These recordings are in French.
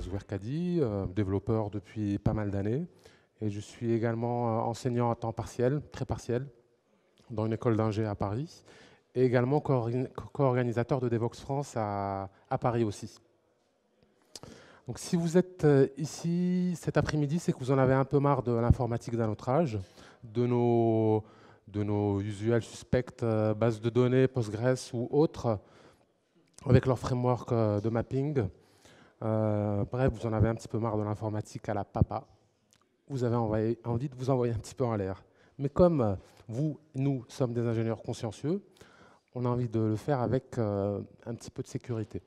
Zouer Kadi, développeur depuis pas mal d'années. Et je suis également enseignant à temps partiel, très partiel, dans une école d'ingé à Paris. Et également co-organisateur de Devoxx France à Paris aussi. Donc si vous êtes ici cet après-midi, c'est que vous en avez un peu marre de l'informatique d'un autre âge, de nos usuels suspects, bases de données, Postgres ou autres, avec leur framework de mapping. Bref, vous en avez un petit peu marre de l'informatique à la papa. Vous avez envie de vous envoyer un petit peu en l'air. Mais comme nous sommes des ingénieurs consciencieux, on a envie de le faire avec un petit peu de sécurité.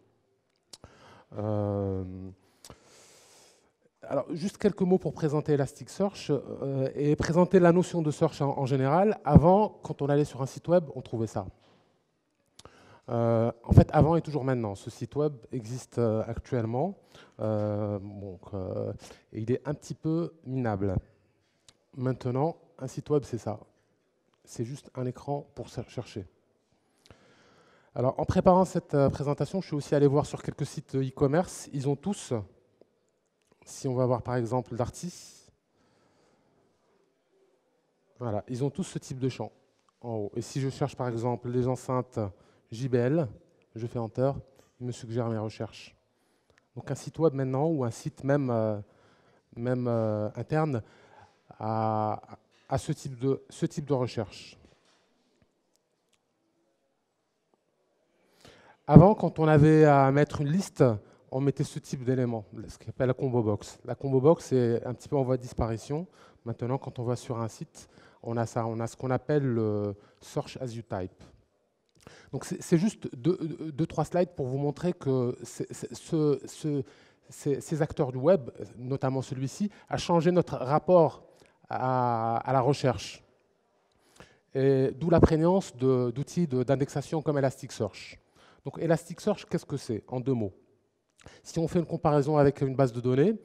Alors, juste quelques mots pour présenter Elasticsearch et présenter la notion de search en général. Avant, quand on allait sur un site web, on trouvait ça. En fait, avant et toujours maintenant, ce site web existe actuellement. Et il est un petit peu minable. Maintenant, un site web, c'est ça. C'est juste un écran pour chercher. Alors, en préparant cette présentation, je suis aussi allé voir sur quelques sites e-commerce. Ils ont tous, si on va voir par exemple Darty, voilà, ils ont tous ce type de champ en haut. Et si je cherche par exemple les enceintes JBL, je fais Enter, il me suggère mes recherches. Donc un site web maintenant, ou un site même interne, à ce type de recherche. Avant, quand on avait à mettre une liste, on mettait ce type d'éléments, ce qu'on appelle la combo box. La combo box est un petit peu en voie de disparition. Maintenant, quand on va sur un site, on a ça, on a ce qu'on appelle le Search as you type. Donc c'est juste deux, trois slides pour vous montrer que ces acteurs du web, notamment celui-ci, a changé notre rapport à la recherche. D'où la prégnance d'outils d'indexation comme Elasticsearch. Donc Elasticsearch, qu'est-ce que c'est? En deux mots. Si on fait une comparaison avec une base de données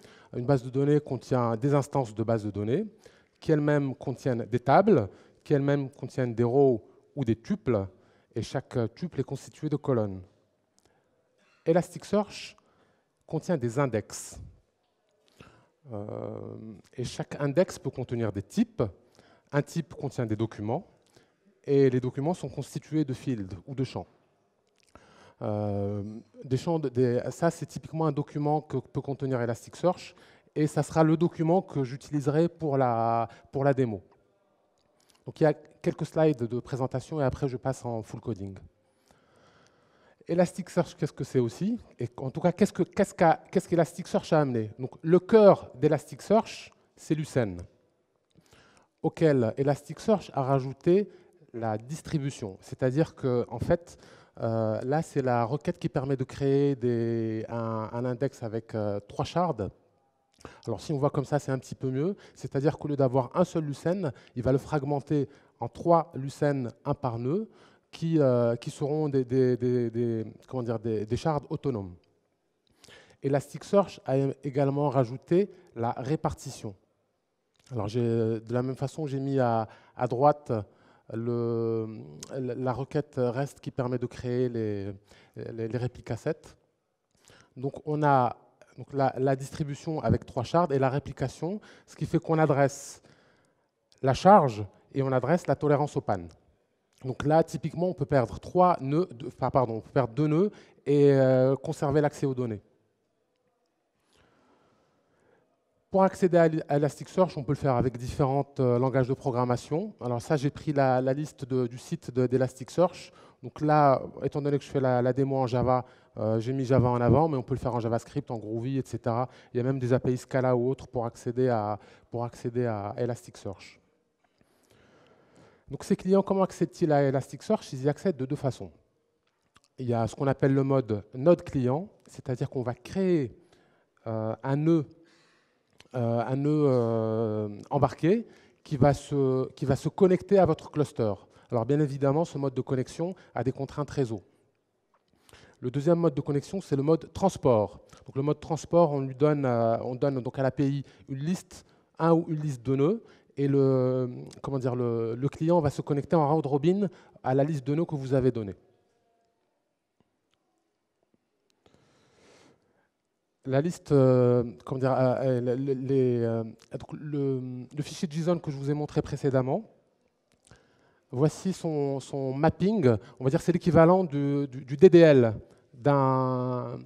contient des instances de base de données qui elles-mêmes contiennent des tables, qui elles-mêmes contiennent des rows ou des tuples, et chaque tuple est constitué de colonnes. Elasticsearch contient des index. Et chaque index peut contenir des types. Un type contient des documents, et les documents sont constitués de fields ou de champs. Ça, c'est typiquement un document que peut contenir Elasticsearch, et ça sera le document que j'utiliserai pour la démo. Donc il y a quelques slides de présentation, et après je passe en full coding. Elasticsearch, qu'est-ce que c'est aussi? Et en tout cas, qu'est-ce qu'Elasticsearch a amené? Donc, le cœur d'Elasticsearch, c'est Lucene, auquel Elasticsearch a rajouté la distribution. C'est-à-dire que, en fait, là, c'est la requête qui permet de créer un index avec 3 shards. Alors, si on voit comme ça, c'est un petit peu mieux. C'est-à-dire qu'au lieu d'avoir un seul Lucene, il va le fragmenter en 3 Lucene, un par nœud, qui seront des shards autonomes. Elasticsearch a également rajouté la répartition. Alors, de la même façon, j'ai mis à droite la requête REST qui permet de créer les réplicasets. Donc, on a la distribution avec 3 shards et la réplication, ce qui fait qu'on adresse la charge et on adresse la tolérance aux pannes. Donc là, typiquement, on peut perdre 2 nœuds et conserver l'accès aux données. Pour accéder à Elasticsearch, on peut le faire avec différents langages de programmation. Alors ça, j'ai pris la liste du site d'Elasticsearch. Donc là, étant donné que je fais la démo en Java, j'ai mis Java en avant, mais on peut le faire en JavaScript, en Groovy, etc. Il y a même des API Scala ou autres pour accéder à Elasticsearch. Donc ces clients, comment accèdent-ils à Elasticsearch? Ils y accèdent de 2 façons. Il y a ce qu'on appelle le mode node client, c'est-à-dire qu'on va créer un nœud embarqué qui va se connecter à votre cluster. Alors bien évidemment, ce mode de connexion a des contraintes réseau. Le deuxième mode de connexion, c'est le mode transport. Donc le mode transport, on donne donc à l'API une liste, un ou une liste de nœuds, et le client va se connecter en round robin à la liste de nœuds que vous avez donnée. la liste, comment dire, donc le fichier JSON que je vous ai montré précédemment. Voici son mapping. On va dire c'est l'équivalent du DDL d'un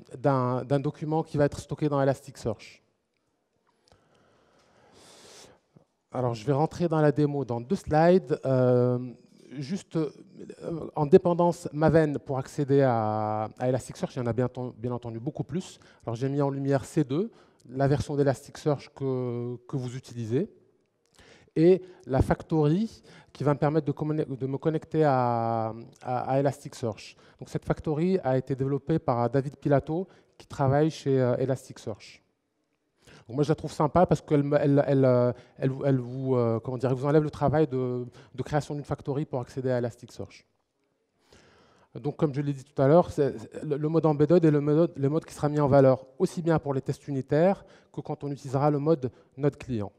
document qui va être stocké dans Elasticsearch. Alors, je vais rentrer dans la démo dans 2 slides. Juste en dépendance Maven pour accéder à Elasticsearch, il y en a bien entendu beaucoup plus. Alors, j'ai mis en lumière C2, la version d'Elasticsearch que vous utilisez, et la factory qui va me permettre de me connecter à Elasticsearch. Donc, cette factory a été développée par David Pilato qui travaille chez Elasticsearch. Donc moi, je la trouve sympa parce qu'elle vous, comment dire, elle vous enlève le travail de création d'une factory pour accéder à Elasticsearch. Donc, comme je l'ai dit tout à l'heure, le mode embedded est le mode qui sera mis en valeur aussi bien pour les tests unitaires que quand on utilisera le mode node client.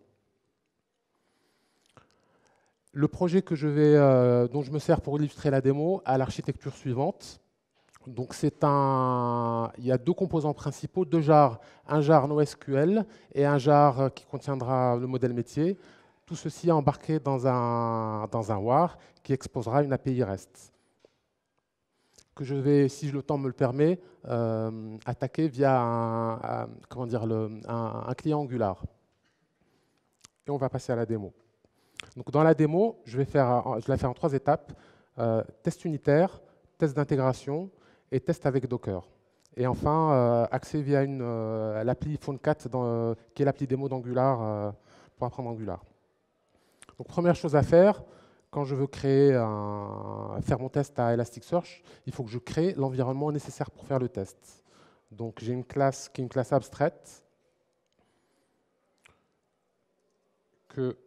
Le projet dont je me sers pour illustrer la démo a l'architecture suivante. Donc il y a 2 composants principaux, 2 jars, un jar NoSQL et un jar qui contiendra le modèle métier. Tout ceci est embarqué dans un WAR qui exposera une API REST que je vais, si le temps me le permet, attaquer via un client Angular. Et on va passer à la démo. Donc dans la démo, je vais la faire en 3 étapes. Test unitaire, test d'intégration et test avec Docker. Et enfin, accès via l'appli PhoneCat, qui est l'appli démo d'Angular pour apprendre Angular. Donc première chose à faire, quand je veux faire mon test à Elasticsearch, il faut que je crée l'environnement nécessaire pour faire le test. Donc j'ai une classe qui est une classe abstraite que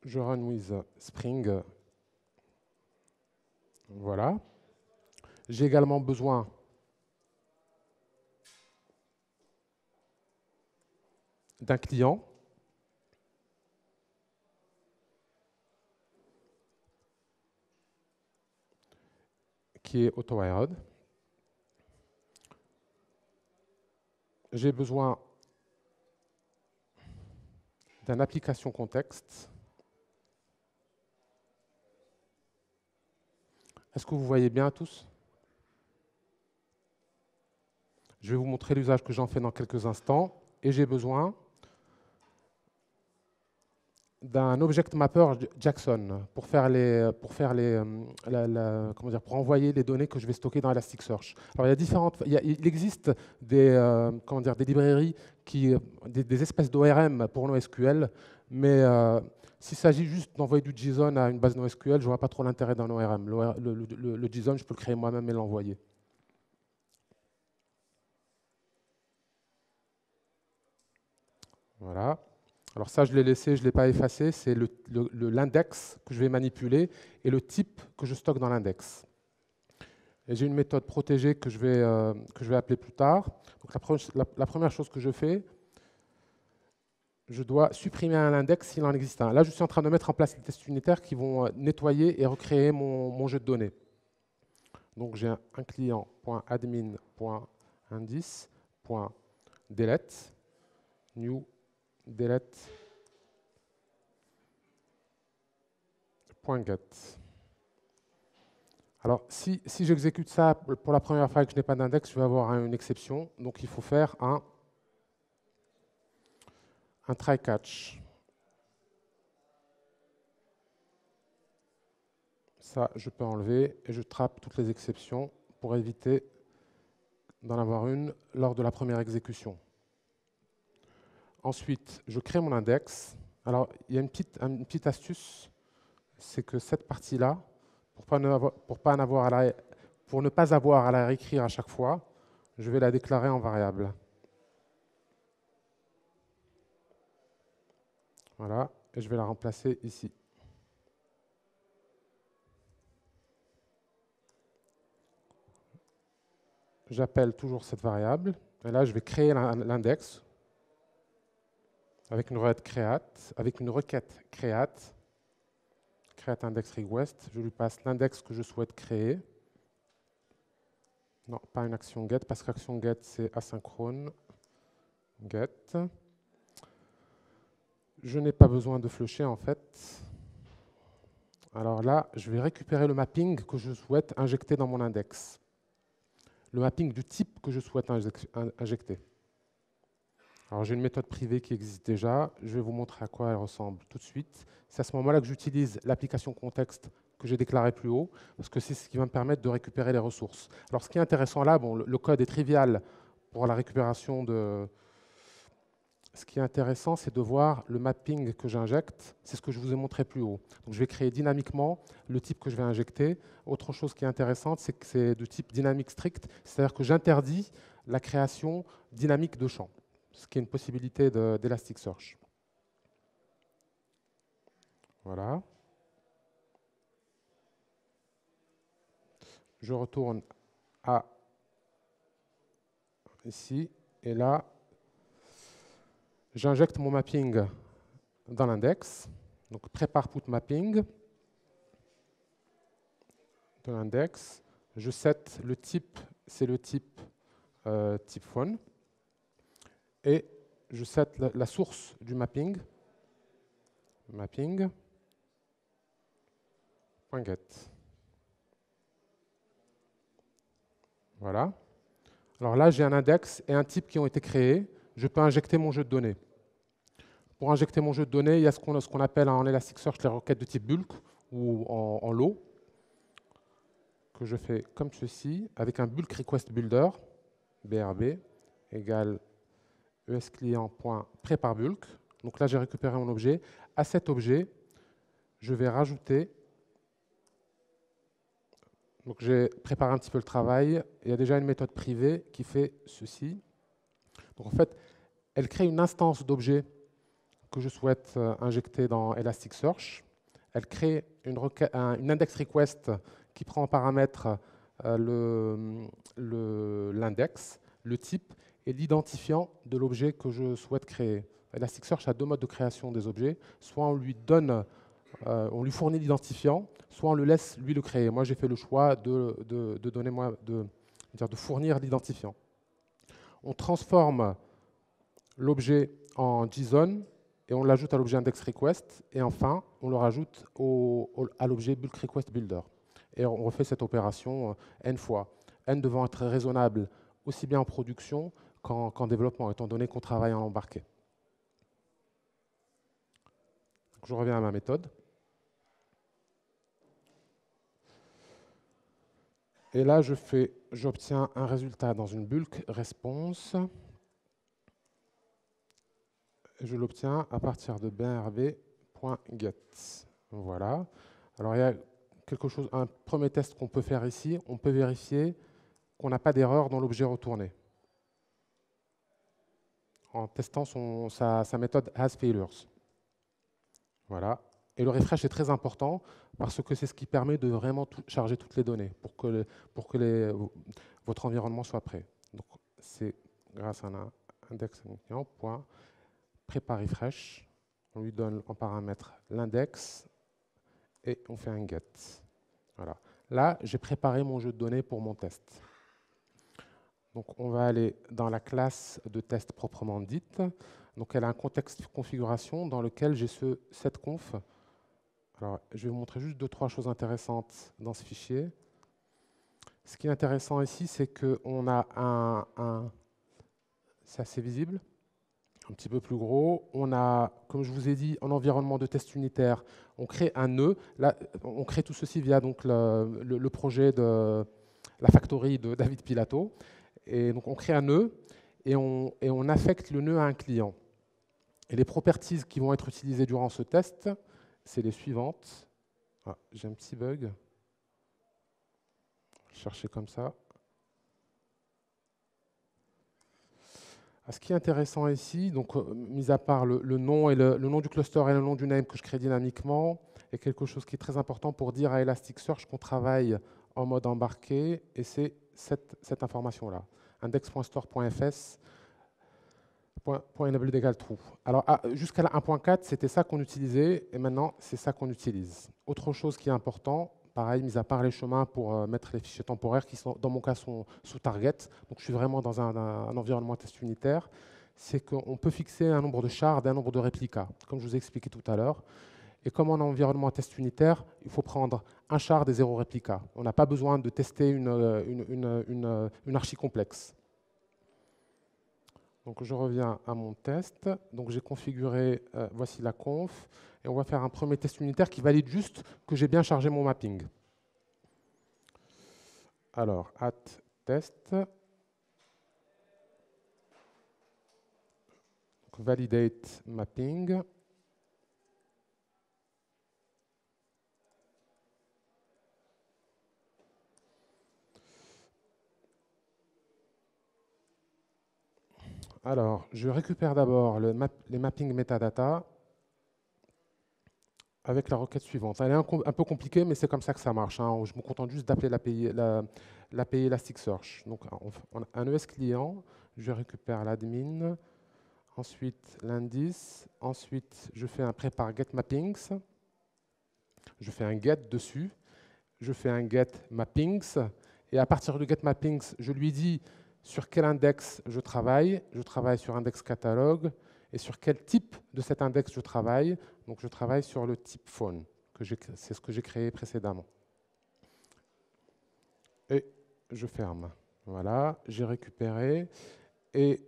je run with Spring. Voilà. J'ai également besoin d'un client qui est AutoWired. J'ai besoin d'une application contexte. Est-ce que vous voyez bien tous? Je vais vous montrer l'usage que j'en fais dans quelques instants. Et j'ai besoin d'un object mapper Jackson pour envoyer les données que je vais stocker dans Elasticsearch. Alors il existe des librairies des espèces d'ORM pour NoSQL, mais s'il s'agit juste d'envoyer du JSON à une base NoSQL, je ne vois pas trop l'intérêt d'un ORM. Le JSON, je peux le créer moi-même et l'envoyer. Voilà. Alors ça, je l'ai laissé, je ne l'ai pas effacé. C'est l'index que je vais manipuler et le type que je stocke dans l'index. Et j'ai une méthode protégée que je vais appeler plus tard. Donc la première chose que je fais, je dois supprimer un index s'il en existe un. Là, je suis en train de mettre en place les tests unitaires qui vont nettoyer et recréer mon jeu de données. Donc j'ai un client.admin.indice.delete, new delete.get. Alors, si j'exécute ça pour la première fois et que je n'ai pas d'index, je vais avoir une exception. Donc, il faut faire un try-catch. Ça, je peux enlever et je trappe toutes les exceptions pour éviter d'en avoir une lors de la première exécution. Ensuite, je crée mon index. Alors, il y a une petite astuce, c'est que cette partie-là, pour ne pas avoir à la réécrire à chaque fois, je vais la déclarer en variable. Voilà, et je vais la remplacer ici. J'appelle toujours cette variable, et là, je vais créer l'index avec une requête create index request. Je lui passe l'index que je souhaite créer. Non, pas une action get, parce qu'action get, c'est asynchrone. Get. Je n'ai pas besoin de flusher, en fait. Alors là, je vais récupérer le mapping que je souhaite injecter dans mon index. Le mapping du type que je souhaite injecter. Alors j'ai une méthode privée qui existe déjà. Je vais vous montrer à quoi elle ressemble tout de suite. C'est à ce moment-là que j'utilise l'application contexte que j'ai déclarée plus haut, parce que c'est ce qui va me permettre de récupérer les ressources. Alors ce qui est intéressant là, bon, le code est trivial pour la récupération de... Ce qui est intéressant, c'est de voir le mapping que j'injecte. C'est ce que je vous ai montré plus haut. Donc, je vais créer dynamiquement le type que je vais injecter. Autre chose qui est intéressante, c'est que c'est de type dynamique strict, c'est-à-dire que j'interdis la création dynamique de champs, ce qui est une possibilité d'Elasticsearch. Voilà. Je retourne à ici, et là, j'injecte mon mapping dans l'index. Donc, prépare put mapping de l'index. Je set le type, c'est le type type phone. Et je set la source du mapping, mapping.get. Voilà. Alors là, j'ai un index et un type qui ont été créés. Je peux injecter mon jeu de données. Pour injecter mon jeu de données, il y a ce qu'on appelle en Elasticsearch les requêtes de type bulk ou en lot, que je fais comme ceci, avec un bulk request builder, BRB, égale ESClient.prepareBulk. Donc là, j'ai récupéré mon objet. À cet objet, je vais rajouter. Donc j'ai préparé un petit peu le travail. Il y a déjà une méthode privée qui fait ceci. Donc en fait, elle crée une instance d'objet que je souhaite injecter dans Elasticsearch. Elle crée une index request qui prend en paramètre l'index, le type et l'identifiant de l'objet que je souhaite créer. Elasticsearch a deux modes de création des objets. Soit on lui donne, on lui fournit l'identifiant, soit on le laisse lui le créer. Moi, j'ai fait le choix de fournir l'identifiant. On transforme l'objet en JSON et on l'ajoute à l'objet index request. Et enfin, on le rajoute à l'objet bulk request builder. Et on refait cette opération n fois. N devant être raisonnable aussi bien en production qu'en développement, étant donné qu'on travaille en embarqué. Donc, je reviens à ma méthode. Et là, j'obtiens un résultat dans une bulk response. Je l'obtiens à partir de brb.get. Voilà. Alors, il y a un premier test qu'on peut faire ici. On peut vérifier qu'on n'a pas d'erreur dans l'objet retourné, en testant sa méthode hasFailures. Voilà. Et le refresh est très important parce que c'est ce qui permet de vraiment charger toutes les données pour que votre environnement soit prêt. Donc, c'est grâce à un index prepare-refresh. On lui donne en paramètre l'index et on fait un get. Voilà. Là, j'ai préparé mon jeu de données pour mon test. Donc, on va aller dans la classe de test proprement dite. Donc, elle a un contexte configuration dans lequel j'ai ce setConf. Alors, je vais vous montrer juste 2-3 choses intéressantes dans ce fichier. Ce qui est intéressant ici, c'est qu'on a c'est assez visible, un petit peu plus gros. On a, comme je vous ai dit, en environnement de test unitaire, on crée un nœud. Là, on crée tout ceci via donc, le projet de la factory de David Pilato. Et donc, on crée un nœud et on affecte le nœud à un client. Et les properties qui vont être utilisées durant ce test, c'est les suivantes. Ah, j'ai un petit bug. Je vais le chercher comme ça. Ce qui est intéressant ici, donc, mis à part le nom, le nom du cluster et le nom du name que je crée dynamiquement, est quelque chose qui est très important pour dire à Elasticsearch qu'on travaille en mode embarqué, et c'est cette information-là. Index.store.fs .enable égale true. Alors, jusqu'à la 1.4, c'était ça qu'on utilisait, et maintenant, c'est ça qu'on utilise. Autre chose qui est important, Pareil, mis à part les chemins pour mettre les fichiers temporaires qui, dans mon cas, sont sous target. Donc, je suis vraiment dans un environnement test unitaire. C'est qu'on peut fixer un nombre de shards et un nombre de réplicas, comme je vous ai expliqué tout à l'heure. Et comme en environnement test unitaire, il faut prendre un shard et 0 réplica. On n'a pas besoin de tester une archi complexe. Donc je reviens à mon test. Donc j'ai configuré, voici la conf, et on va faire un premier test unitaire qui valide juste que j'ai bien chargé mon mapping. Alors, @test, donc validate mapping. Alors, je récupère d'abord les mappings metadata avec la requête suivante. Elle est un peu compliquée, mais c'est comme ça que ça marche. Hein. Je me contente juste d'appeler l'API Elasticsearch. Donc, on a un ES client, je récupère l'admin, ensuite l'indice, ensuite je fais un prépare get mappings, je fais un get dessus, je fais un get mappings, et à partir du get mappings, je lui dis sur quel index je travaille sur index catalogue, et sur quel type de cet index je travaille. Donc je travaille sur le type phone, c'est ce que j'ai créé précédemment. Et je ferme. Voilà, j'ai récupéré. Et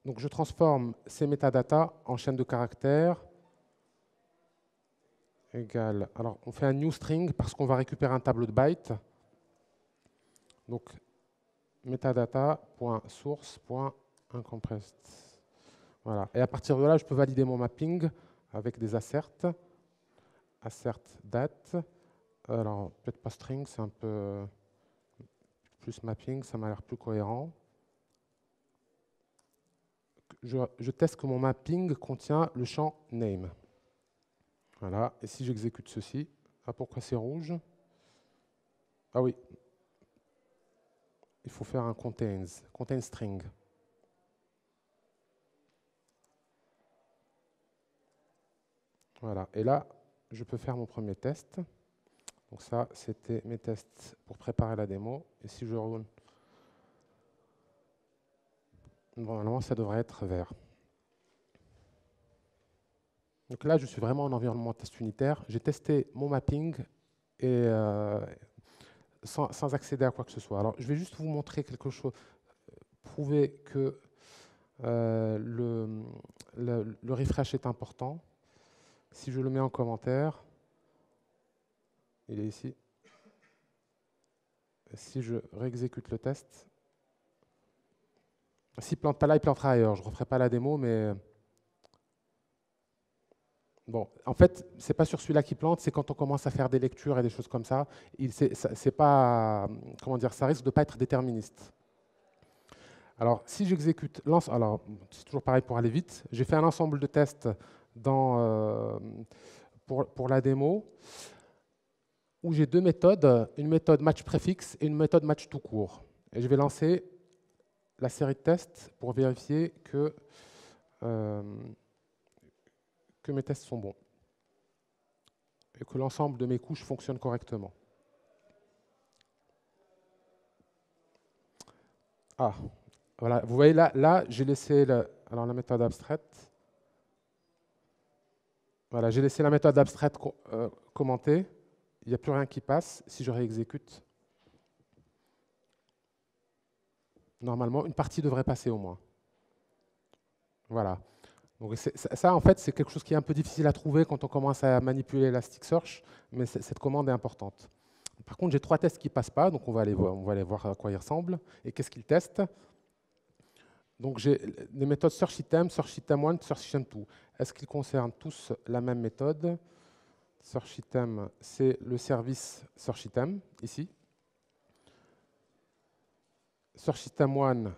donc je transforme ces métadatas en chaîne de caractères égale. Alors on fait un new string parce qu'on va récupérer un tableau de bytes. Donc metadata.source.uncompressed. Voilà. Et à partir de là, je peux valider mon mapping avec des asserts. Assert date. Alors, peut-être pas string, c'est un peu plus mapping, ça m'a l'air plus cohérent. Je teste que mon mapping contient le champ name. Voilà. Et si j'exécute ceci, pourquoi c'est rouge? Ah oui. Il faut faire un contain string. Voilà. Et là, je peux faire mon premier test. Donc ça, c'était mes tests pour préparer la démo. Et si je roule, normalement, ça devrait être vert. Donc là, je suis vraiment en environnement test unitaire. J'ai testé mon mapping et sans accéder à quoi que ce soit. Alors, je vais juste vous montrer quelque chose, prouver que le refresh est important. Si je le mets en commentaire, il est ici. Si je réexécute le test, s'il ne plante pas là, il plantera ailleurs. Je ne referai pas la démo, mais bon, en fait, ce n'est pas sur celui-là qui plante, c'est quand on commence à faire des lectures et des choses comme ça. C'est pas, comment dire, ça risque de ne pas être déterministe. Alors, si j'exécute, alors c'est toujours pareil pour aller vite. J'ai fait un ensemble de tests pour la démo où j'ai deux méthodes, une méthode match préfixe et une méthode match tout court. Et je vais lancer la série de tests pour vérifier que mes tests sont bons et que l'ensemble de mes couches fonctionne correctement. Ah, voilà, vous voyez là j'ai laissé alors la méthode abstraite. Voilà, j'ai laissé la méthode abstraite commentée. Il n'y a plus rien qui passe. Si je réexécute, normalement, une partie devrait passer au moins. Voilà. Donc ça, en fait, c'est quelque chose qui est un peu difficile à trouver quand on commence à manipuler Elasticsearch, mais cette commande est importante. Par contre, j'ai trois tests qui ne passent pas, donc on va aller voir à quoi ils ressemblent et qu'est-ce qu'ils testent. Donc j'ai les méthodes searchItem, searchItem1, searchItem2. Est-ce qu'ils concernent tous la même méthode? SearchItem, c'est le service searchItem, ici. SearchItem1,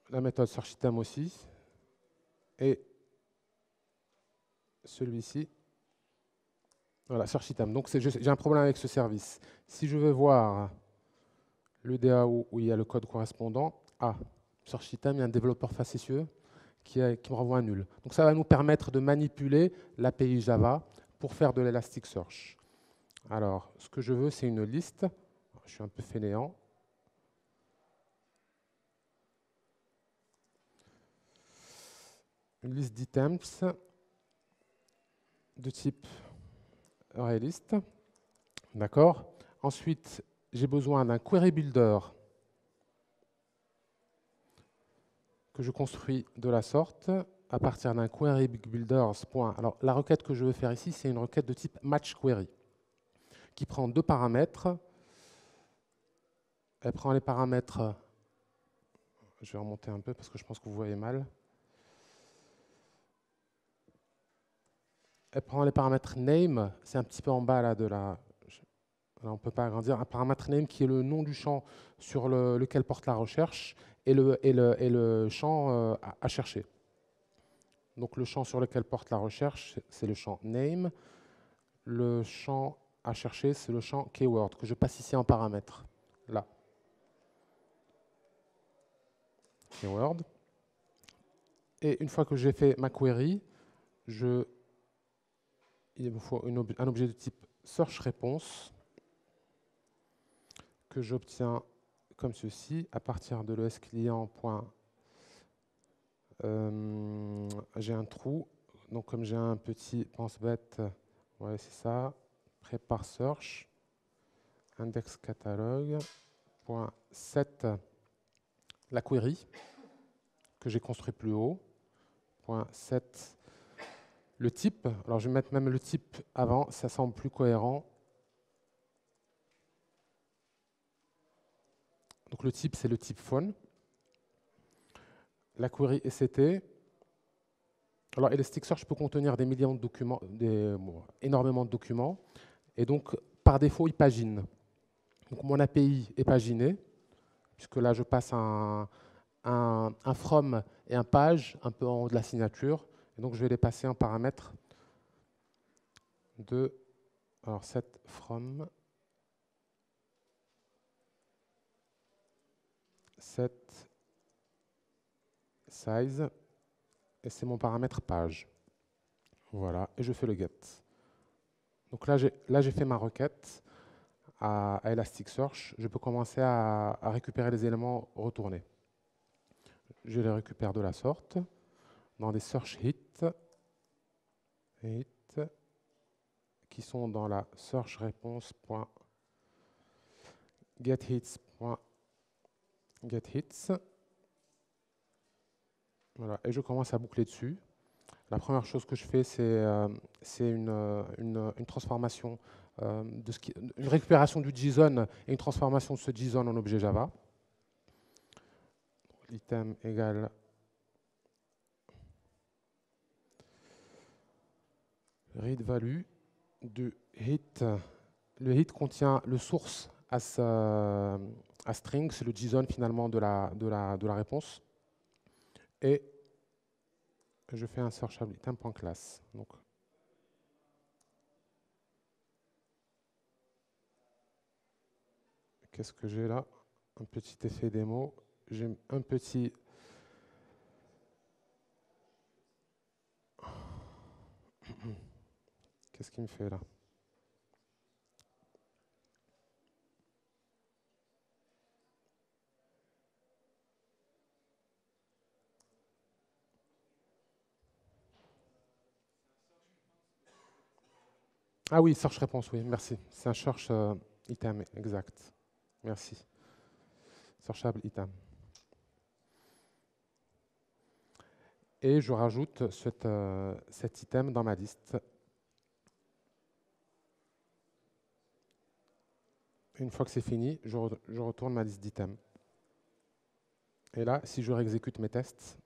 la méthode searchItem aussi. Et celui-ci, voilà, searchItem. Donc j'ai un problème avec ce service. Si je veux voir le DAO où il y a le code correspondant, searchItem, il y a un développeur facétieux qui me renvoie un nul. Donc ça va nous permettre de manipuler l'API Java pour faire de l'Elasticsearch. Alors, ce que je veux, c'est une liste. Je suis un peu fainéant. Une liste d'items de type ArrayList. D'accord. Ensuite, j'ai besoin d'un query builder que je construis de la sorte à partir d'un query builders. Alors, la requête que je veux faire ici, c'est une requête de type match query qui prend deux paramètres. Elle prend les paramètres. Je vais remonter un peu parce que je pense que vous voyez mal. Elle prend les paramètres name, c'est un petit peu en bas là de la. Là, on ne peut pas agrandir. Un paramètre name qui est le nom du champ sur lequel porte la recherche et le champ à chercher. Donc le champ sur lequel porte la recherche, c'est le champ name. Le champ à chercher, c'est le champ keyword que je passe ici en paramètre. Là. Keyword. Et une fois que j'ai fait ma query, il me faut un objet de type search response que j'obtiens comme ceci à partir de l'ES-client. J'ai un trou, donc comme j'ai un petit pense-bête, ouais, c'est ça, prépare search, index catalogue, .set la query que j'ai construit plus haut, .set le type. Alors je vais mettre même le type avant, ça semble plus cohérent. Donc le type, c'est le type phone. La query SCT. Alors Elasticsearch peut contenir des millions de documents, énormément de documents, et donc par défaut, il pagine. Donc mon API est paginé, puisque là je passe un from et un page un peu en haut de la signature, et donc je vais les passer en paramètre de set from, set size, et c'est mon paramètre page. Voilà, et je fais le get. Donc là j'ai fait ma requête à Elasticsearch. Je peux commencer à récupérer les éléments retournés. Je les récupère de la sorte dans des search hits qui sont dans la search response.getHits. Voilà, et je commence à boucler dessus. La première chose que je fais, c'est une transformation, une récupération du JSON et une transformation de ce JSON en objet Java. Item égale read value du hit. Le hit contient le source à string, c'est le JSON finalement de la réponse. Et je fais un searchable item.class. Donc, qu'est-ce que j'ai là? Un petit effet démo. J'ai un petit. Qu'est-ce qu'il me fait là? Ah oui, search réponse, oui, merci. C'est un search item, exact. Merci. Searchable item. Et je rajoute cet item dans ma liste. Une fois que c'est fini, je retourne ma liste d'items. Et là, si je réexécute mes tests,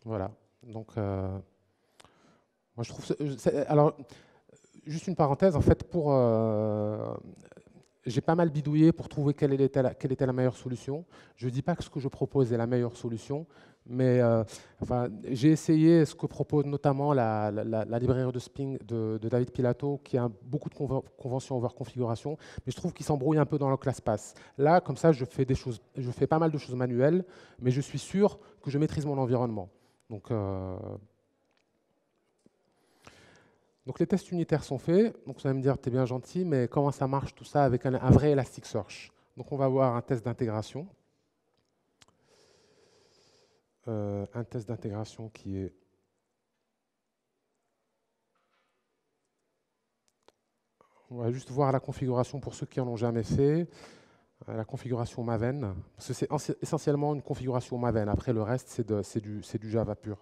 voilà. Donc, moi je trouve. Alors, juste une parenthèse, en fait, j'ai pas mal bidouillé pour trouver quelle était la meilleure solution. Je ne dis pas que ce que je propose est la meilleure solution, Mais enfin, j'ai essayé ce que propose notamment la librairie de Spring de David Pilato, qui a beaucoup de conventions over configuration, mais je trouve qu'il s'embrouille un peu dans le ClassPass. Là, comme ça, je fais pas mal de choses manuelles, mais je suis sûr que je maîtrise mon environnement. Donc les tests unitaires sont faits. Donc vous allez me dire, t'es bien gentil, mais comment ça marche tout ça avec un vrai Elasticsearch? Donc on va voir un test d'intégration. Un test d'intégration qui est... On va juste voir la configuration pour ceux qui n'en ont jamais fait. La configuration Maven. Parce que c'est essentiellement une configuration Maven. Après, le reste, c'est du Java pur.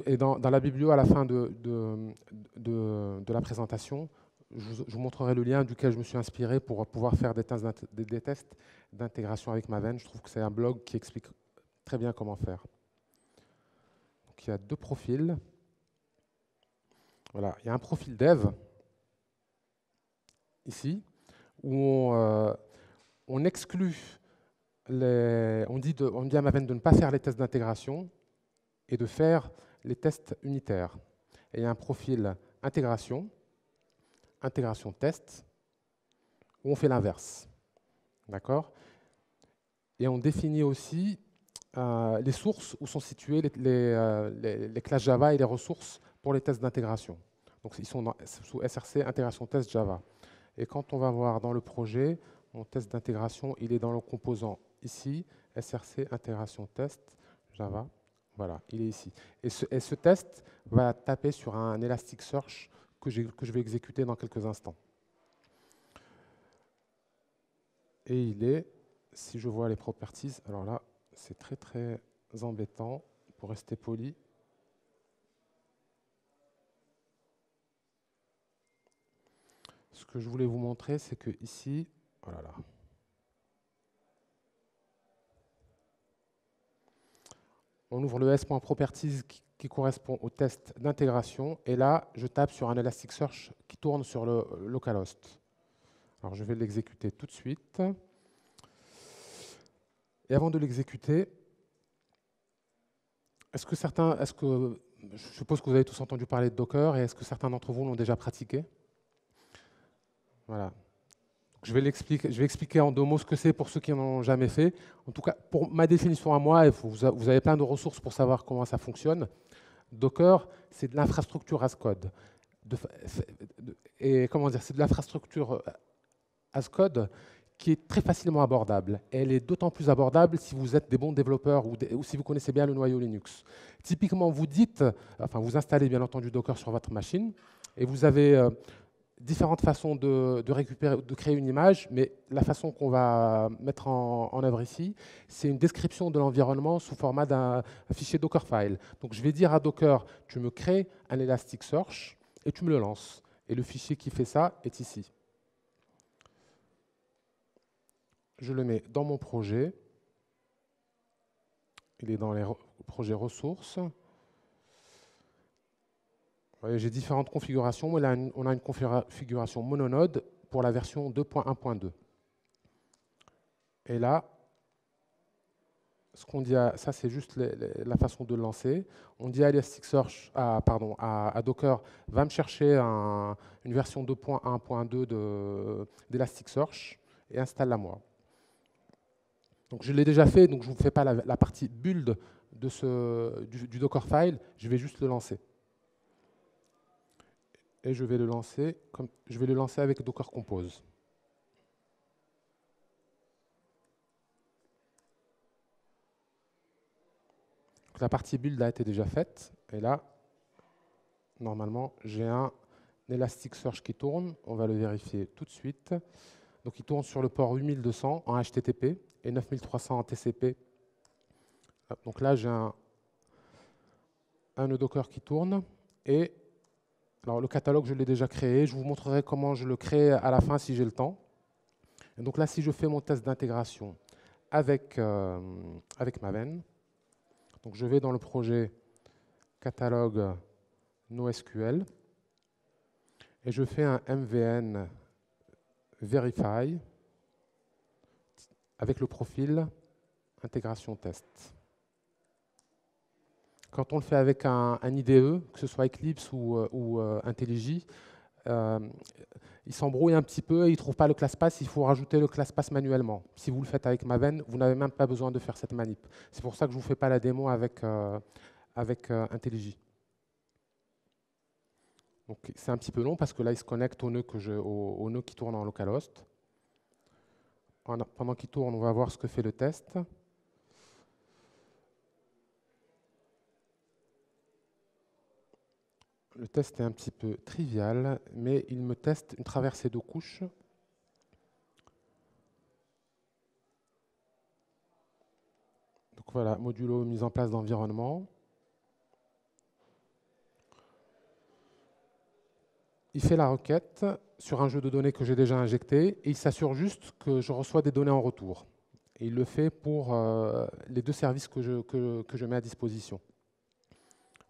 Et dans la biblio, à la fin de la présentation, je vous montrerai le lien duquel je me suis inspiré pour pouvoir faire des tests d'intégration avec Maven. Je trouve que c'est un blog qui explique très bien comment faire. Donc, il y a deux profils. Voilà, il y a un profil dev, ici, où on exclut, on dit à Maven de ne pas faire les tests d'intégration et de faire les tests unitaires. Et il y a un profil intégration test, où on fait l'inverse. D'accord? Et on définit aussi les sources où sont situées les classes Java et les ressources pour les tests d'intégration. Donc ils sont sous SRC intégration test Java. Et quand on va voir dans le projet, mon test d'intégration, il est dans le composant ici, SRC intégration test Java. Voilà, il est ici. Et ce test va taper sur un Elasticsearch que je vais exécuter dans quelques instants. Et il est, si je vois les properties, alors là, c'est très très embêtant, pour rester poli. Ce que je voulais vous montrer, c'est que ici, oh là là. On ouvre le s.properties qui correspond au test d'intégration, et là, je tape sur un Elasticsearch qui tourne sur le localhost. Alors, je vais l'exécuter tout de suite. Et avant de l'exécuter, je suppose que vous avez tous entendu parler de Docker, et est-ce que certains d'entre vous l'ont déjà pratiqué? Voilà. Je vais expliquer en 2 mots ce que c'est pour ceux qui n'en ont jamais fait. En tout cas, pour ma définition à moi, vous avez plein de ressources pour savoir comment ça fonctionne. Docker, c'est de l'infrastructure as code. Et comment dire, c'est de l'infrastructure as code qui est très facilement abordable. Et elle est d'autant plus abordable si vous êtes des bons développeurs ou si vous connaissez bien le noyau Linux. Typiquement, vous installez bien entendu Docker sur votre machine et vous avez différentes façons de créer une image, mais la façon qu'on va mettre en œuvre ici, c'est une description de l'environnement sous format d'un fichier Dockerfile. Donc je vais dire à Docker, tu me crées un Elasticsearch et tu me le lances. Et le fichier qui fait ça est ici. Je le mets dans mon projet. Il est dans les projets ressources. J'ai différentes configurations. Là, on a une configuration mononode pour la version 2.1.2. Et là, ce qu'on dit ça c'est juste la façon de le lancer. On dit à Elasticsearch, à Docker, va me chercher une version 2.1.2 d'Elasticsearch et installe-la moi. Donc je l'ai déjà fait, donc je ne vous fais pas la partie build du Dockerfile, je vais juste le lancer. Et je vais le lancer avec Docker Compose. Donc la partie build a été déjà faite. Et là, normalement, j'ai un Elasticsearch qui tourne. On va le vérifier tout de suite. Donc il tourne sur le port 8200 en HTTP et 9300 en TCP. Donc là, j'ai un nœud Docker qui tourne. Et alors, le catalogue, je l'ai déjà créé. Je vous montrerai comment je le crée à la fin si j'ai le temps. Et donc là, si je fais mon test d'intégration avec Maven, donc je vais dans le projet catalogue NoSQL et je fais un MVN verify avec le profil intégration test. Quand on le fait avec un IDE, que ce soit Eclipse ou IntelliJ, il s'embrouille un petit peu et il ne trouve pas le ClassPass, il faut rajouter le ClassPass manuellement. Si vous le faites avec Maven, vous n'avez même pas besoin de faire cette manip. C'est pour ça que je ne vous fais pas la démo avec IntelliJ. C'est un petit peu long parce que là, il se connecte au nœud qui tourne en localhost. Pendant qu'il tourne, on va voir ce que fait le test. Le test est un petit peu trivial, mais il me teste une traversée de couches. Donc voilà, modulo mise en place d'environnement. Il fait la requête sur un jeu de données que j'ai déjà injecté et il s'assure juste que je reçois des données en retour. Et il le fait pour les deux services que je mets à disposition.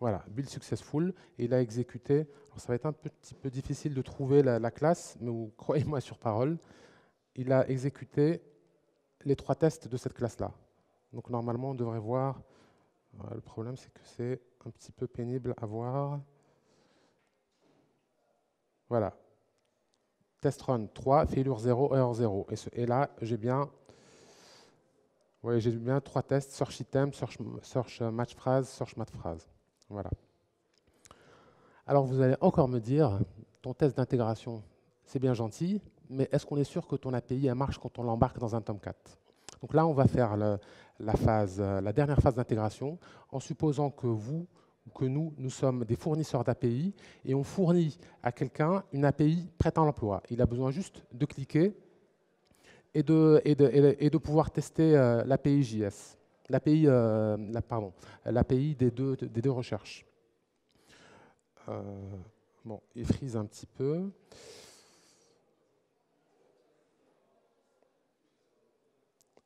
Voilà, build successful, et il a exécuté. Alors ça va être un petit peu difficile de trouver la classe, mais croyez-moi sur parole, il a exécuté les 3 tests de cette classe-là. Donc normalement, on devrait voir. Le problème, c'est que c'est un petit peu pénible à voir. Voilà. Test run 3, failure 0, error 0. Et là, j'ai bien 3 tests, search item, search match phrase, search match phrase. Voilà. Alors vous allez encore me dire, ton test d'intégration, c'est bien gentil, mais est-ce qu'on est sûr que ton API elle marche quand on l'embarque dans un Tomcat? Donc là, on va faire la dernière phase d'intégration en supposant que vous ou que nous sommes des fournisseurs d'API et on fournit à quelqu'un une API prête à l'emploi. Il a besoin juste de cliquer et de pouvoir tester l'API JS, l'API des deux recherches. Bon, il freeze un petit peu.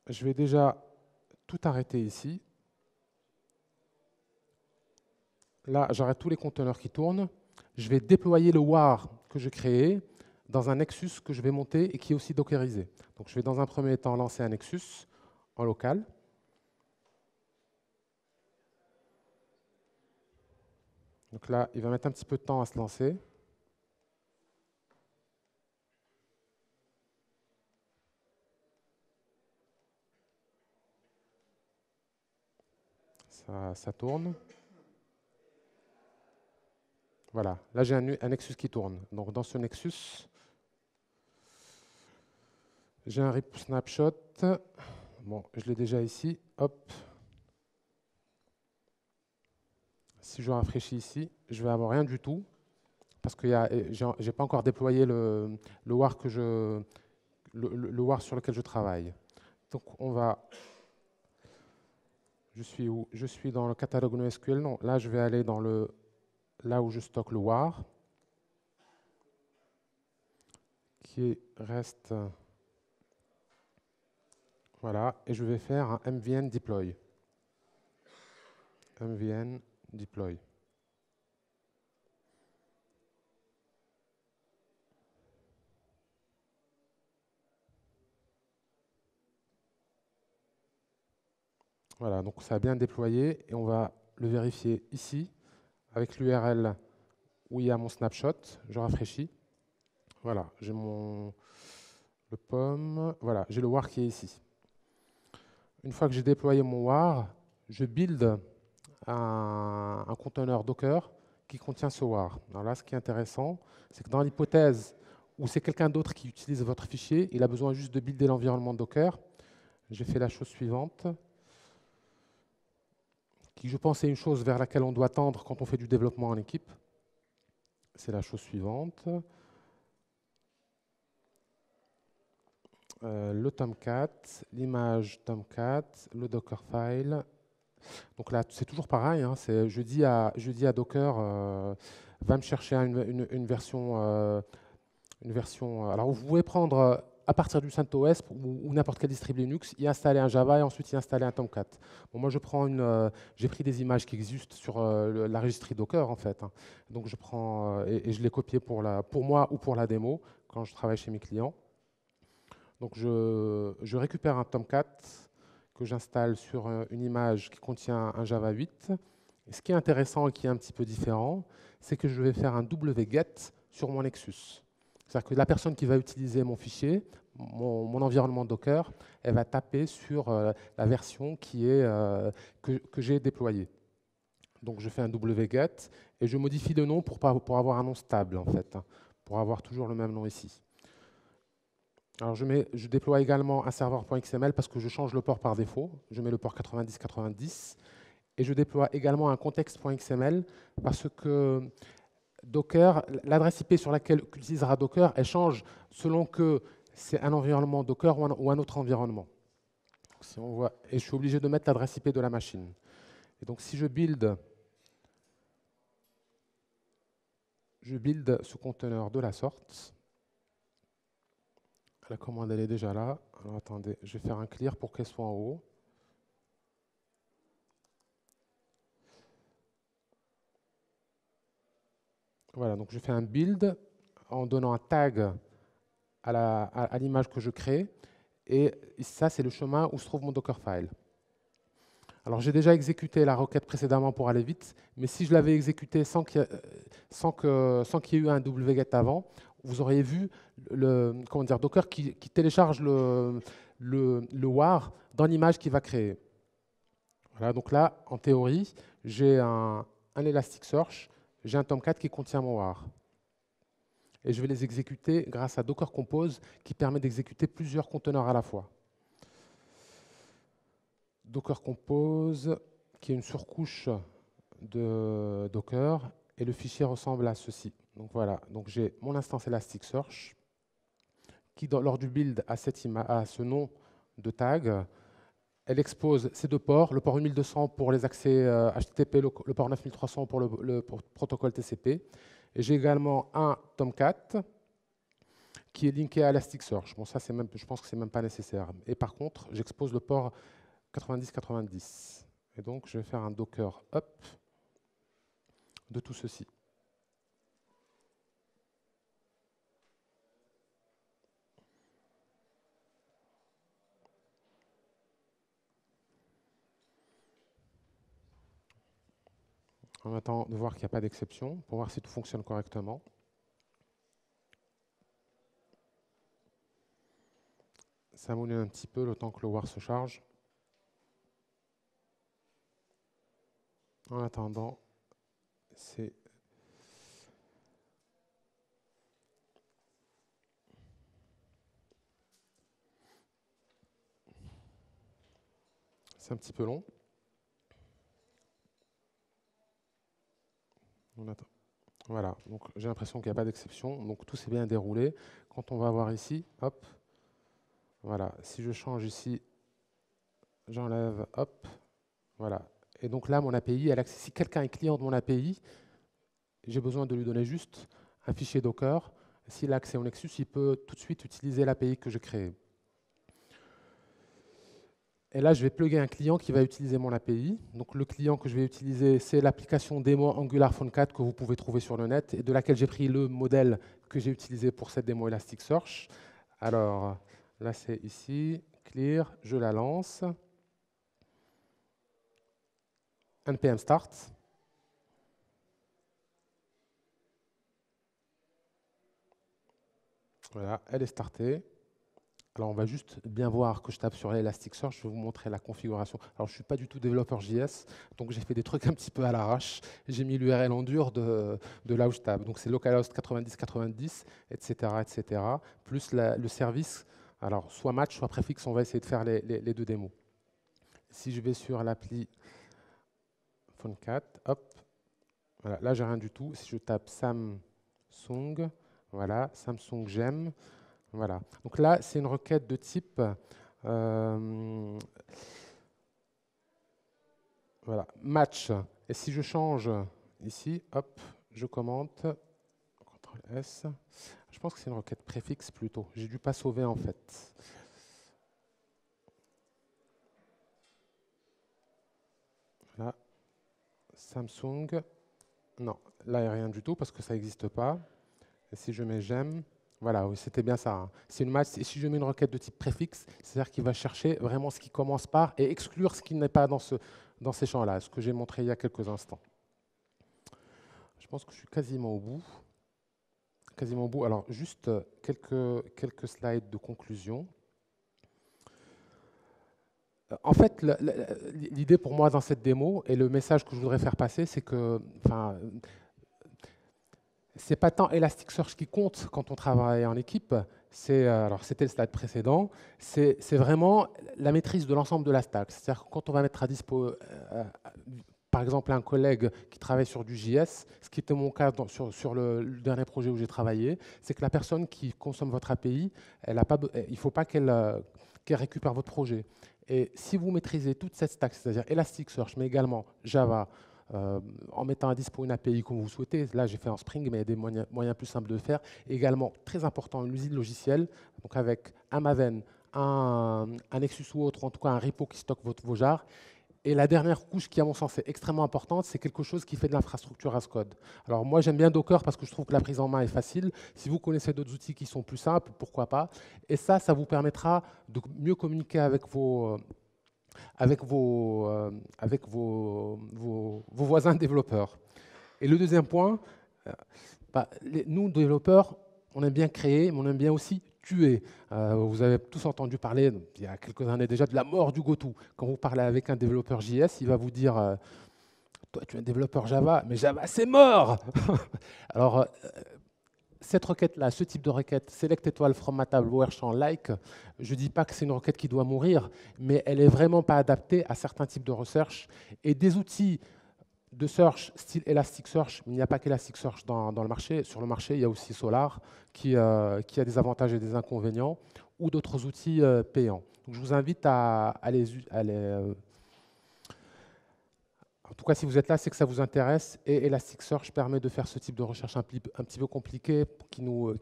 Je vais déjà tout arrêter ici. Là, j'arrête tous les conteneurs qui tournent. Je vais déployer le WAR que j'ai créé dans un Nexus que je vais monter et qui est aussi dockerisé. Donc, je vais dans un premier temps lancer un Nexus en local. Donc là, il va mettre un petit peu de temps à se lancer. Ça tourne. Voilà, là j'ai un Nexus qui tourne. Donc dans ce Nexus, j'ai un rip snapshot. Bon, je l'ai déjà ici. Hop. Si je rafraîchis ici, je vais avoir rien du tout parce que j'ai pas encore déployé le WAR le WAR sur lequel je travaille. Donc on va. Je suis où? Je suis dans le catalogue NoSQL. Non, là je vais aller dans là où je stocke le WAR, qui reste. Voilà, et je vais faire un mvn deploy. Mvn deploy. Voilà, donc ça a bien déployé et on va le vérifier ici avec l'URL où il y a mon snapshot. Je rafraîchis. Voilà, j'ai le POM. Voilà, j'ai le WAR qui est ici. Une fois que j'ai déployé mon WAR, je build un conteneur Docker qui contient ce WAR. Alors là, ce qui est intéressant, c'est que dans l'hypothèse où c'est quelqu'un d'autre qui utilise votre fichier, il a besoin juste de builder l'environnement Docker. J'ai fait la chose suivante, qui je pense est une chose vers laquelle on doit tendre quand on fait du développement en équipe. C'est la chose suivante. Le Tomcat, l'image Tomcat, le Dockerfile. Donc là, c'est toujours pareil. Hein, je dis à Docker, va me chercher une version. Alors, vous pouvez prendre à partir du CentOS ou n'importe quel distribué Linux, y installer un Java et ensuite y installer un Tomcat. Bon, moi, j'ai pris des images qui existent sur la registrie Docker, en fait. Hein. Donc, je prends et je l'ai copié pour moi ou pour la démo quand je travaille chez mes clients. Donc je récupère un Tomcat que j'installe sur une image qui contient un Java 8. Et ce qui est intéressant et qui est un petit peu différent, c'est que je vais faire un wget sur mon Nexus. C'est-à-dire que la personne qui va utiliser mon fichier, mon environnement Docker, elle va taper sur la version que j'ai déployée. Donc je fais un wget et je modifie le nom pour avoir un nom stable, en fait, hein, pour avoir toujours le même nom ici. Alors je déploie également un serveur.xml parce que je change le port par défaut. Je mets le port 9090. Et je déploie également un contexte.xml parce que Docker, l'adresse IP sur laquelle utilisera Docker, elle change selon que c'est un environnement Docker ou un autre environnement. Si on voit, et je suis obligé de mettre l'adresse IP de la machine. Et donc si je build ce conteneur de la sorte, la commande elle est déjà là. Alors attendez, je vais faire un clear pour qu'elle soit en haut. Voilà, donc je fais un build en donnant un tag à l'image que je crée. Et ça, c'est le chemin où se trouve mon Dockerfile. Alors, j'ai déjà exécuté la requête précédemment pour aller vite, mais si je l'avais exécutée sans qu'il y ait eu un wget avant, vous auriez vu Docker qui télécharge le war dans l'image qu'il va créer. Voilà, donc là, en théorie, j'ai un Elasticsearch, j'ai un Tomcat qui contient mon war. Et je vais les exécuter grâce à Docker Compose qui permet d'exécuter plusieurs conteneurs à la fois. Docker Compose, qui est une surcouche de Docker, et le fichier ressemble à ceci. Donc voilà, donc j'ai mon instance Elasticsearch qui, lors du build, a ce nom de tag. Elle expose ces deux ports, le port 8200 pour les accès HTTP, le port 9300 pour le protocole TCP. Et j'ai également un Tomcat qui est linké à Elasticsearch. Bon, ça, je pense que c'est même pas nécessaire. Et par contre, j'expose le port 90-90. Et donc, je vais faire un docker up de tout ceci. On attend de voir qu'il n'y a pas d'exception pour voir si tout fonctionne correctement. Ça mouline un petit peu le temps que le war se charge. En attendant, c'est un petit peu long. On attend. Voilà, donc j'ai l'impression qu'il n'y a pas d'exception. Donc tout s'est bien déroulé. Quand on va voir ici, hop, voilà, si je change ici, j'enlève, hop, voilà. Et donc là, mon API, si quelqu'un est client de mon API, j'ai besoin de lui donner juste un fichier Docker. S'il a accès au Nexus, il peut tout de suite utiliser l'API que j'ai créée. Et là, je vais plugger un client qui va utiliser mon API. Donc, le client que je vais utiliser, c'est l'application démo Angular Phone 4 que vous pouvez trouver sur le net et de laquelle j'ai pris le modèle que j'ai utilisé pour cette démo Elasticsearch. Alors, là, c'est ici, clear, je la lance. npm start. Voilà, elle est startée. Alors, on va juste bien voir que je tape sur Elasticsearch. Je vais vous montrer la configuration. Alors, je ne suis pas du tout développeur JS, donc j'ai fait des trucs un petit peu à l'arrache. J'ai mis l'URL en dur de là où je tape. Donc, c'est localhost 9090, etc., etc., plus le service. Alors, soit match, soit préfixe. On va essayer de faire les deux démos. Si je vais sur l'appli Phone4, hop, voilà, là, j'ai rien du tout. Si je tape Samsung, voilà, Samsung j'aime. Voilà. Donc là, c'est une requête de type voilà, match. Et si je change ici, hop, je commente, CTRL S. Je pense que c'est une requête préfixe plutôt. J'ai dû pas sauver en fait. Là, Samsung. Non, là, il n'y a rien du tout parce que ça n'existe pas. Et si je mets j'aime, Voilà, oui, c'était bien ça, hein. C'est une match, et si je mets une requête de type préfixe, c'est-à-dire qu'il va chercher vraiment ce qui commence par et exclure ce qui n'est pas dans ces champs-là, ce que j'ai montré il y a quelques instants. Je pense que je suis quasiment au bout. Quasiment au bout. Alors, juste quelques slides de conclusion. En fait, l'idée pour moi dans cette démo et le message que je voudrais faire passer, c'est que, c'est pas tant Elasticsearch qui compte quand on travaille en équipe. Alors c'était le slide précédent. C'est vraiment la maîtrise de l'ensemble de la stack. C'est-à-dire que quand on va mettre à dispo, par exemple, un collègue qui travaille sur du JS, ce qui était mon cas sur le dernier projet où j'ai travaillé, c'est que la personne qui consomme votre API, il ne faut pas qu'elle récupère votre projet. Et si vous maîtrisez toute cette stack, c'est-à-dire Elasticsearch, mais également Java, en mettant à dispo une API comme vous souhaitez, là j'ai fait en Spring, mais il y a des moyens plus simples de le faire. Et également, très important, une usine logicielle, donc avec un Maven, un Nexus ou autre, en tout cas un repo qui stocke vos jars. Et la dernière couche qui, à mon sens, est extrêmement importante, c'est quelque chose qui fait de l'infrastructure as code. Alors moi, j'aime bien Docker parce que je trouve que la prise en main est facile. Si vous connaissez d'autres outils qui sont plus simples, pourquoi pas. Et ça vous permettra de mieux communiquer avec vos voisins développeurs. Et le deuxième point, nous, développeurs, on aime bien créer, mais on aime bien aussi tuer. Vous avez tous entendu parler, il y a quelques années déjà, de la mort du GoTo. Quand vous parlez avec un développeur JS, il va vous dire toi, tu es un développeur Java, mais Java, c'est mort. Alors, cette requête-là, ce type de requête, select étoile from ma table, champ like, je ne dis pas que c'est une requête qui doit mourir, mais elle n'est vraiment pas adaptée à certains types de recherche. Et des outils de search style Elasticsearch, mais il n'y a pas qu'Elasticsearch dans le marché. Sur le marché, il y a aussi Solar qui a des avantages et des inconvénients, ou d'autres outils payants. Donc, je vous invite à les en tout cas, si vous êtes là, c'est que ça vous intéresse. Et Elasticsearch permet de faire ce type de recherche un petit peu compliqué qui nous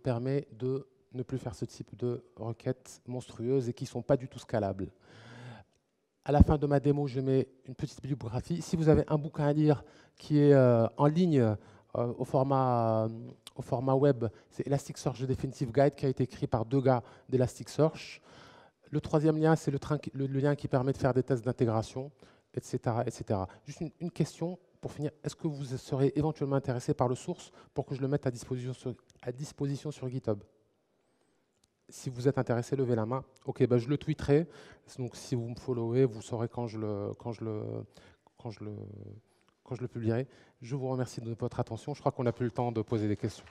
permet de ne plus faire ce type de requêtes monstrueuses et qui ne sont pas du tout scalables. À la fin de ma démo, je mets une petite bibliographie. Si vous avez un bouquin à lire qui est en ligne au format web, c'est Elasticsearch The Definitive Guide qui a été écrit par 2 gars d'Elasticsearch. Le troisième lien, c'est le lien qui permet de faire des tests d'intégration, etc., etc. Juste une question pour finir. Est-ce que vous serez éventuellement intéressé par le source pour que je le mette à disposition sur GitHub? Si vous êtes intéressé, levez la main. OK, je le tweeterai. Donc, si vous me followez, vous saurez quand je le publierai. Je vous remercie de votre attention. Je crois qu'on n'a plus le temps de poser des questions.